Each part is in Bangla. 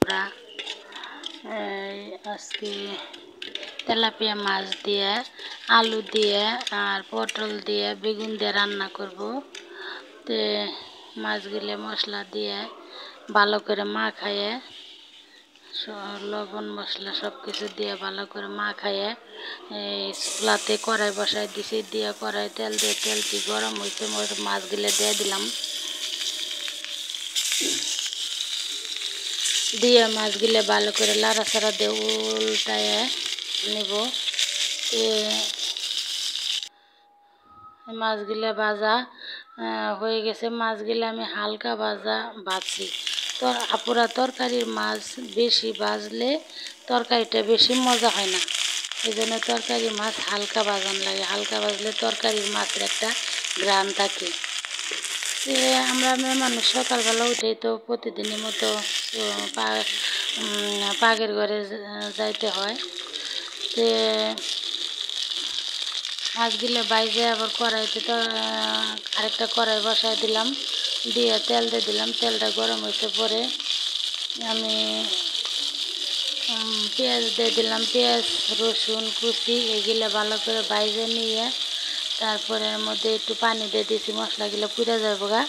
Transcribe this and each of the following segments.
আপুরা। আজকে তেলাপিয়া মাছ দিয়ে, আলু দিয়ে আর পটল দিয়ে, বেগুন দিয়ে রান্না করব। তে মাছগুলো মশলা দিয়ে ভালো করে মাখায়ে, লবণ মশলা সব কিছু দিয়ে ভালো করে মাখায়ে চুলাতে কড়াই বসাই দিছি। দিয়ে কড়াই তেল গরম হয়েছে, মাছগুলো দিয়ে দিলাম। দিয়ে মাছগুলো ভালো করে লাড়াচাড়া দিয়ে উল্টায় নেব। মাছগুলো ভাজা হয়ে গেছে। মাছগুলো আমি হালকা ভাজছি। তো আপুরা, তরকারির মাছ বেশি ভাজলে তরকারিটা বেশি মজা হয় না। এই জন্য তরকারি মাছ হালকা ভাজান লাগে। হালকা ভাজলে তরকারির মাছের একটা ঘ্রাণ থাকে। আমরা মানুষ সকালবেলা উঠেই তো প্রতিদিনের মতো পাগের ঘরে যাইতে হয়। তে মাছগুলো বাইজে আবার কড়াইতে তো আরেকটা কড়াই বসাই দিলাম। দিয়ে তেল দিয়ে দিলাম। তেলটা গরম হইতে পরে আমি পেঁয়াজ দিয়ে দিলাম। পেঁয়াজ, রসুন কুচি এগুলো ভালো করে বাইজে নিয়ে তারপরে এর মধ্যে একটু পানি দিয়ে দিয়েছি। মশলাগুলো পুড়ে যাবো গা।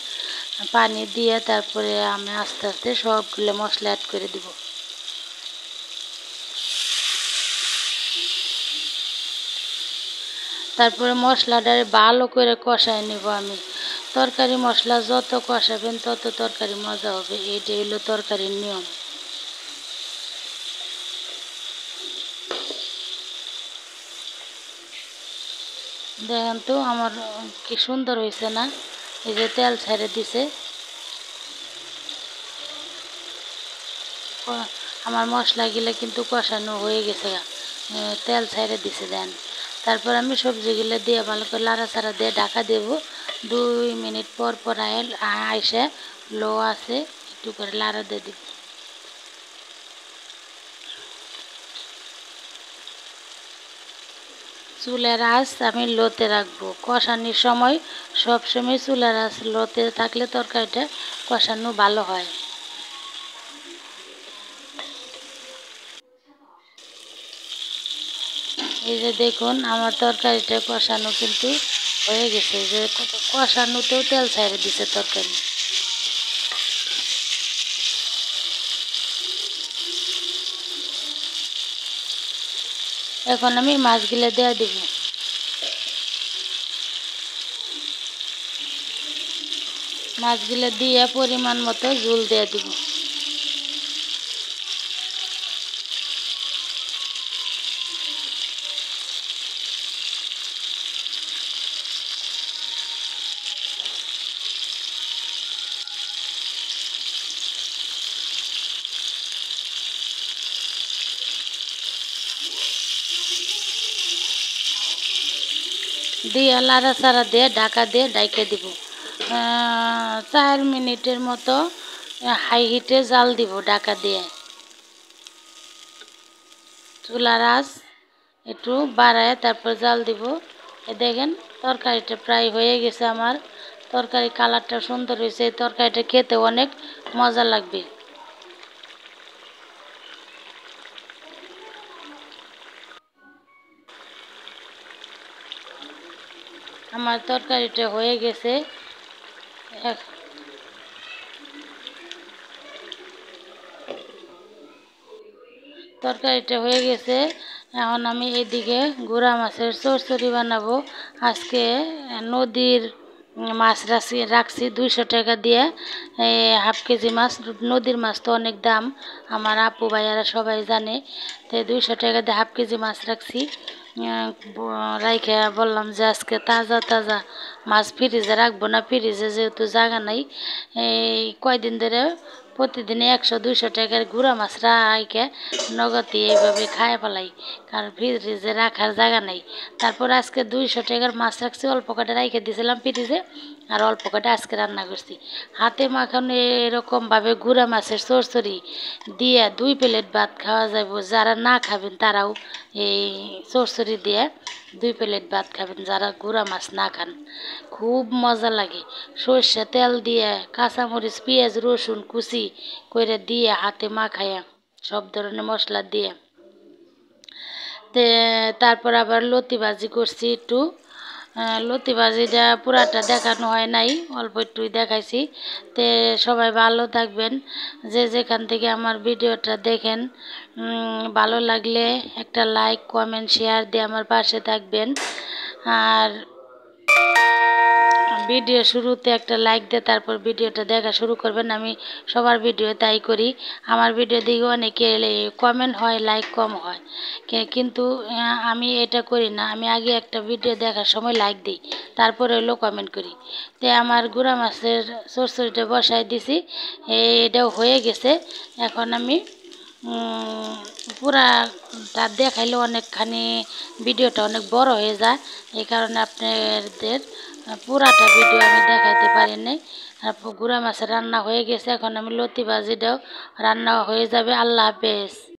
পানি দিয়ে তারপরে আমি আস্তে আস্তে সবগুলো মশলা অ্যাড করে দিব। তারপরে মশলাটা ভালো করে কষাই নেব আমি। তরকারি মশলা যত কষাবেন তত তরকারি মজা হবে। এইটাই হলো তরকারির নিয়ম। দেখেন তো আমার কি সুন্দর হয়েছে না? এই যে তেল ছেড়ে দিছে। আমার মশলাগুলো কিন্তু কষানো হয়ে গেছে, তেল ছেড়ে দিছে। দেন তারপর আমি সবজিগুলো দিয়ে ভালো করে লাড়াচাড়া দিয়ে ঢাকা দেব। 2 মিনিট পর পর আইসে লো আছে একটু করে লাড়া দিয়ে দিব। চুলার আঁচ আমি লোতে রাখবো। কষানোর সময় সবসময় চুলার আঁচ লোতে থাকলে তরকারিটা কষানো ভালো হয়। এই যে দেখুন আমার তরকারিটা কষানো কিন্তু হয়ে গেছে। যে কষানোতেও তেল ছেড়ে দিছে তরকারি। এখন আমি মাছগুলো দিয়ে দিব। মাছগুলো দিয়ে পরিমাণ মতো ঝোল দিয়ে দিব। দিয়ে লাড়াচাড়া দিয়ে ঢাকা দিয়ে ঢাইকে দিব। 4 মিনিটের মতো হাই হিটে জাল দিব ঢাকা দিয়ে। চুলার আঁচ একটু বাড়ায় তারপর জাল দিব। দেখেন তরকারিটা প্রায় হয়ে গেছে আমার। তরকারি কালারটা সুন্দর হয়েছে। এই তরকারিটা খেতে অনেক মজা লাগবে। আমার তরকারিটা হয়ে গেছে। তরকারিটা হয়ে গেছে। এখন আমি এদিকে গুঁড়া মাছের চচ্চড়ি বানাবো। আজকে নদীর মাছ রাখছি 200 টাকা দিয়ে। 1/2 কেজি মাছ। নদীর মাছ তো অনেক দাম, আমার আপু ভাইয়ারা সবাই জানে। তো 200 টাকা দিয়ে 1/2 কেজি মাছ রাখছি। রাইখে বললাম যে আজকে তাজা তাজা মাছ ফ্রিজে রাখবো না। ফ্রিজে যেহেতু জায়গা নাই, এই কয়দিন ধরে প্রতিদিনে 100-200 টাকার গুঁড়া মাছ রাইখে নগদে এইভাবে খায় ফেলাই, কারণ ফ্রিজে রাখার জায়গা নাই। তারপর আজকে 200 টাকার মাছ রাখছি, অল্প কটা রাইখে দিয়েছিলাম ফ্রিজে, আর অল্প কটা আজকে রান্না করছি। হাতে মাখানো এরকমভাবে গুঁড়া মাছের চচ্চড়ি দিয়ে 2 প্লেট ভাত খাওয়া যাব। যারা না খাবেন তারাও এই চচ্চড়ি দিয়ে 2 প্লেট ভাত খাবেন, যারা গুঁড়া মাছ না খান। খুব মজা লাগে। সর্ষে তেল দিয়ে কাঁচামরিচ, পেঁয়াজ, রসুন কুচি করে দিয়ে হাতে মাখায়া সব ধরনের মশলা দিয়ে তারপর আবার লতি ভাজি করছি একটু। লতি ভাজিটা পুরাটা দেখানো হয় নাই, অল্প একটুই দেখাইছি। সবাই ভালো থাকবেন, যে যেখান থেকে আমার ভিডিওটা দেখেন। ভালো লাগলে একটা লাইক কমেন্ট শেয়ার দিয়ে আমার পাশে থাকবেন। আর ভিডিও শুরুতে একটা লাইক দিয়ে তারপর ভিডিওটা দেখা শুরু করবেন। আমি সবার ভিডিও তাই করি। আমার ভিডিও দিকে অনেকে কমেন্ট হয়, লাইক কম হয়, কিন্তু আমি এটা করি না। আমি আগে একটা ভিডিও দেখার সময় লাইক দিই, তারপরে হলো কমেন্ট করি। আমার গুঁড়া মাছের চচ্চড়িটা বসাই দিছি, এটাও হয়ে গেছে। এখন আমি পুরাটা দেখাইলে অনেকখানি ভিডিওটা অনেক বড় হয়ে যায়, এই কারণে আপনাদের পুরাটা ভিডিও আমি দেখাইতে পারি নাই। আর গুঁড়া মাছের রান্না হয়ে গেছে, এখন আমি লতি ভাজিটাও রান্না হয়ে যাবে। আল্লাহ হাফেজ।